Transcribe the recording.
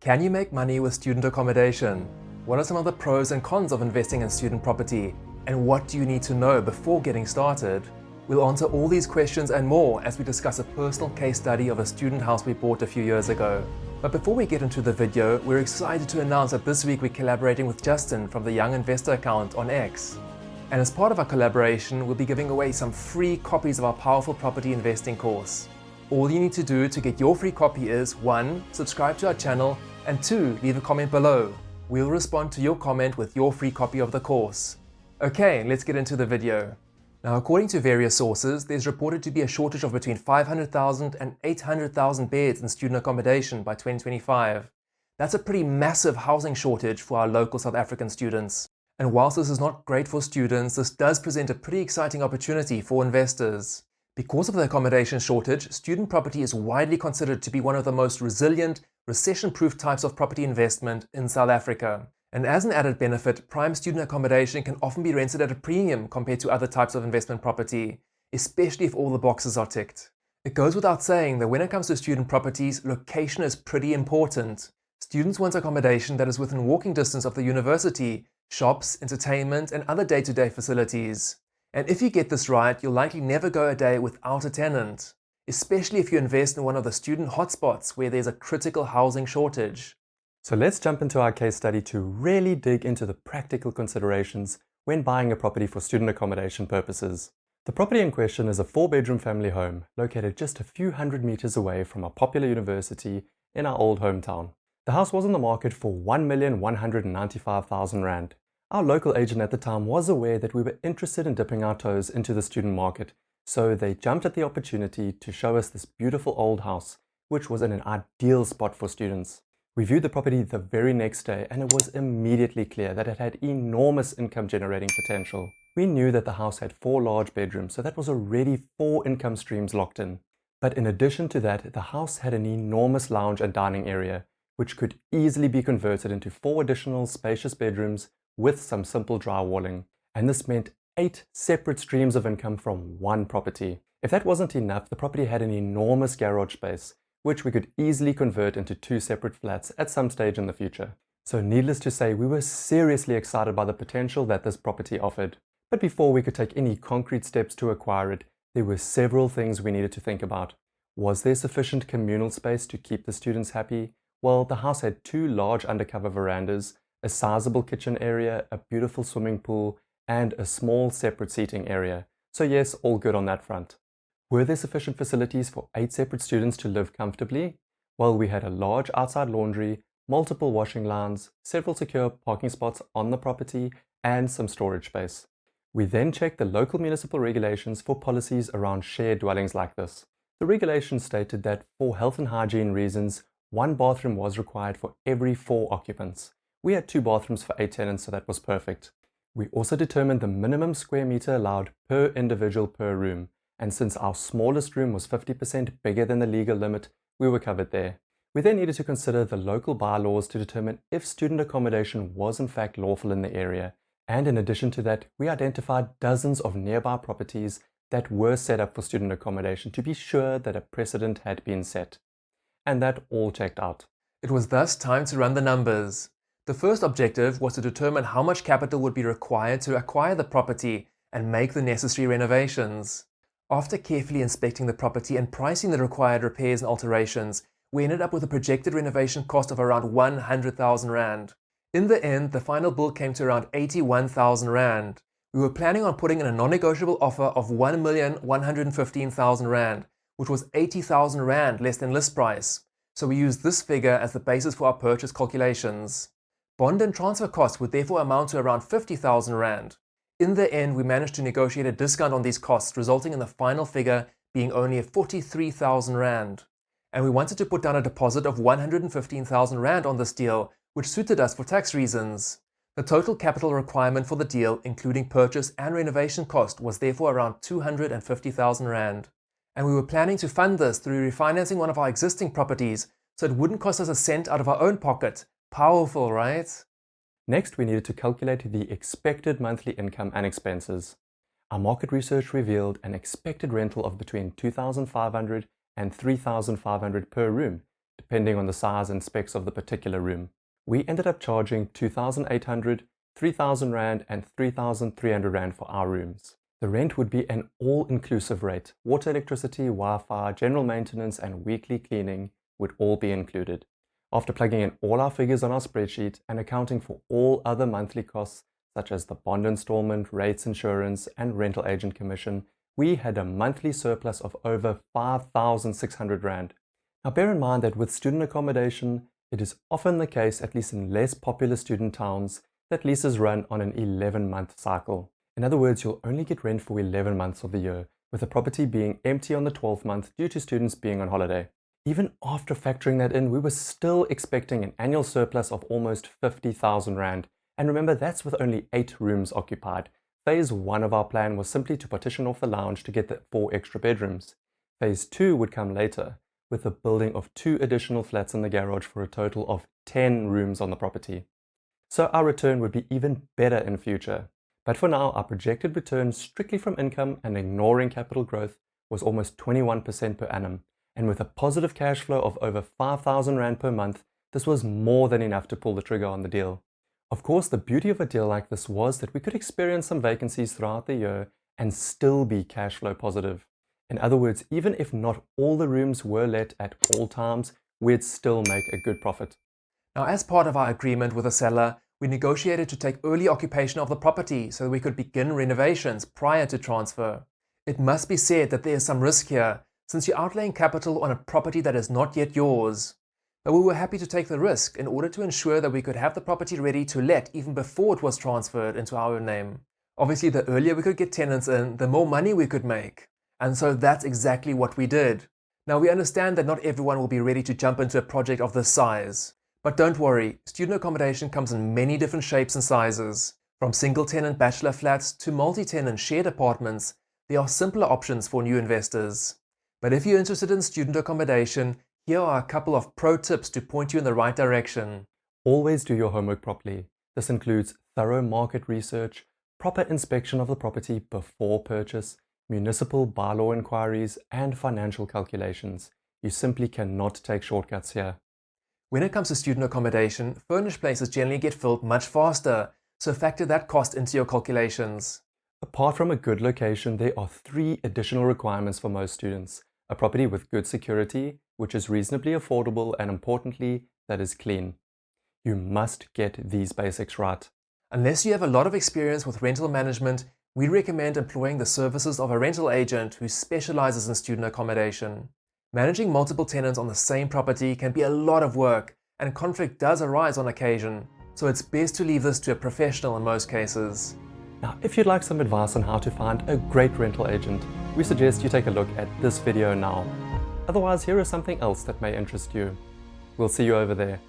Can you make money with student accommodation? What are some of the pros and cons of investing in student property? And what do you need to know before getting started? We'll answer all these questions and more as we discuss a personal case study of a student house we bought a few years ago. But before we get into the video, we're excited to announce that this week we're collaborating with Justin from the Young Investor account on X. And as part of our collaboration, we'll be giving away some free copies of our powerful property investing course. All you need to do to get your free copy is 1. Subscribe to our channel, and 2. Leave a comment below. We'll respond to your comment with your free copy of the course. Okay, let's get into the video. Now, according to various sources, there's reported to be a shortage of between 500,000 and 800,000 beds in student accommodation by 2025. That's a pretty massive housing shortage for our local South African students. And whilst this is not great for students, this does present a pretty exciting opportunity for investors. Because of the accommodation shortage, student property is widely considered to be one of the most resilient, recession-proof types of property investment in South Africa. And as an added benefit, prime student accommodation can often be rented at a premium compared to other types of investment property, especially if all the boxes are ticked. It goes without saying that when it comes to student properties, location is pretty important. Students want accommodation that is within walking distance of the university, shops, entertainment, and other day-to-day facilities. And if you get this right, you'll likely never go a day without a tenant, especially if you invest in one of the student hotspots where there's a critical housing shortage. So let's jump into our case study to really dig into the practical considerations when buying a property for student accommodation purposes. The property in question is a 4-bedroom family home located just a few hundred meters away from a popular university in our old hometown. The house was on the market for R1,195,000. Our local agent at the time was aware that we were interested in dipping our toes into the student market, so they jumped at the opportunity to show us this beautiful old house, which was in an ideal spot for students. We viewed the property the very next day, and it was immediately clear that it had enormous income generating potential. We knew that the house had 4 large bedrooms, so that was already 4 income streams locked in. But in addition to that, the house had an enormous lounge and dining area, which could easily be converted into 4 additional spacious bedrooms with some simple drywalling. And this meant 8 separate streams of income from one property. If that wasn't enough, the property had an enormous garage space, which we could easily convert into 2 separate flats at some stage in the future. So needless to say, we were seriously excited by the potential that this property offered. But before we could take any concrete steps to acquire it, there were several things we needed to think about. Was there sufficient communal space to keep the students happy? Well, the house had 2 large undercover verandas, a sizable kitchen area, a beautiful swimming pool, and a small separate seating area. So yes, all good on that front. Were there sufficient facilities for 8 separate students to live comfortably? Well, we had a large outside laundry, multiple washing lines, several secure parking spots on the property, and some storage space. We then checked the local municipal regulations for policies around shared dwellings like this. The regulations stated that for health and hygiene reasons, 1 bathroom was required for every 4 occupants. We had 2 bathrooms for 8 tenants, so that was perfect. We also determined the minimum square meter allowed per individual per room, and since our smallest room was 50% bigger than the legal limit, we were covered there. We then needed to consider the local bylaws to determine if student accommodation was in fact lawful in the area, and in addition to that, we identified dozens of nearby properties that were set up for student accommodation to be sure that a precedent had been set. And that all checked out. It was thus time to run the numbers. The first objective was to determine how much capital would be required to acquire the property and make the necessary renovations. After carefully inspecting the property and pricing the required repairs and alterations, we ended up with a projected renovation cost of around 100,000 Rand. In the end, the final bill came to around 81,000 Rand. We were planning on putting in a non-negotiable offer of 1,115,000 Rand, which was 80,000 Rand less than list price. So we used this figure as the basis for our purchase calculations. Bond and transfer costs would therefore amount to around 50,000 Rand. In the end, we managed to negotiate a discount on these costs, resulting in the final figure being only 43,000 Rand. And we wanted to put down a deposit of 115,000 Rand on this deal, which suited us for tax reasons. The total capital requirement for the deal, including purchase and renovation cost, was therefore around 250,000 Rand. And we were planning to fund this through refinancing one of our existing properties, so it wouldn't cost us a cent out of our own pocket. Powerful, right? Next, we needed to calculate the expected monthly income and expenses. Our market research revealed an expected rental of between 2,500 and 3,500 per room, depending on the size and specs of the particular room. We ended up charging 2,800, 3,000 Rand and 3,300 Rand for our rooms. The rent would be an all-inclusive rate. Water, electricity, Wi-Fi, general maintenance and weekly cleaning would all be included. After plugging in all our figures on our spreadsheet and accounting for all other monthly costs such as the bond installment, rates, insurance and rental agent commission, we had a monthly surplus of over 5,600 Rand. Now bear in mind that with student accommodation, it is often the case, at least in less popular student towns, that leases run on an 11-month cycle. In other words, you'll only get rent for 11 months of the year, with the property being empty on the 12th month due to students being on holiday. Even after factoring that in, we were still expecting an annual surplus of almost 50,000 Rand. And remember, that's with only 8 rooms occupied. Phase 1 of our plan was simply to partition off the lounge to get the 4 extra bedrooms. Phase 2 would come later, with the building of 2 additional flats in the garage for a total of 10 rooms on the property. So our return would be even better in future. But for now, our projected return strictly from income and ignoring capital growth was almost 21% per annum. And with a positive cash flow of over 5,000 Rand per month, this was more than enough to pull the trigger on the deal. Of course, the beauty of a deal like this was that we could experience some vacancies throughout the year and still be cash flow positive. In other words, even if not all the rooms were let at all times, we'd still make a good profit. Now, as part of our agreement with the seller, we negotiated to take early occupation of the property so that we could begin renovations prior to transfer. It must be said that there is some risk here, since you're outlaying capital on a property that is not yet yours. But we were happy to take the risk in order to ensure that we could have the property ready to let even before it was transferred into our name. Obviously, the earlier we could get tenants in, the more money we could make. And so that's exactly what we did. Now, we understand that not everyone will be ready to jump into a project of this size. But don't worry, student accommodation comes in many different shapes and sizes. From single-tenant bachelor flats to multi-tenant shared apartments, there are simpler options for new investors. But if you're interested in student accommodation, here are a couple of pro tips to point you in the right direction. Always do your homework properly. This includes thorough market research, proper inspection of the property before purchase, municipal bylaw inquiries, and financial calculations. You simply cannot take shortcuts here. When it comes to student accommodation, furnished places generally get filled much faster, so factor that cost into your calculations. Apart from a good location, there are 3 additional requirements for most students. A property with good security, which is reasonably affordable, and importantly, that is clean. You must get these basics right. Unless you have a lot of experience with rental management, we recommend employing the services of a rental agent who specializes in student accommodation. Managing multiple tenants on the same property can be a lot of work, and conflict does arise on occasion, so it's best to leave this to a professional in most cases. Now, if you'd like some advice on how to find a great rental agent, we suggest you take a look at this video now. Otherwise, here is something else that may interest you. We'll see you over there.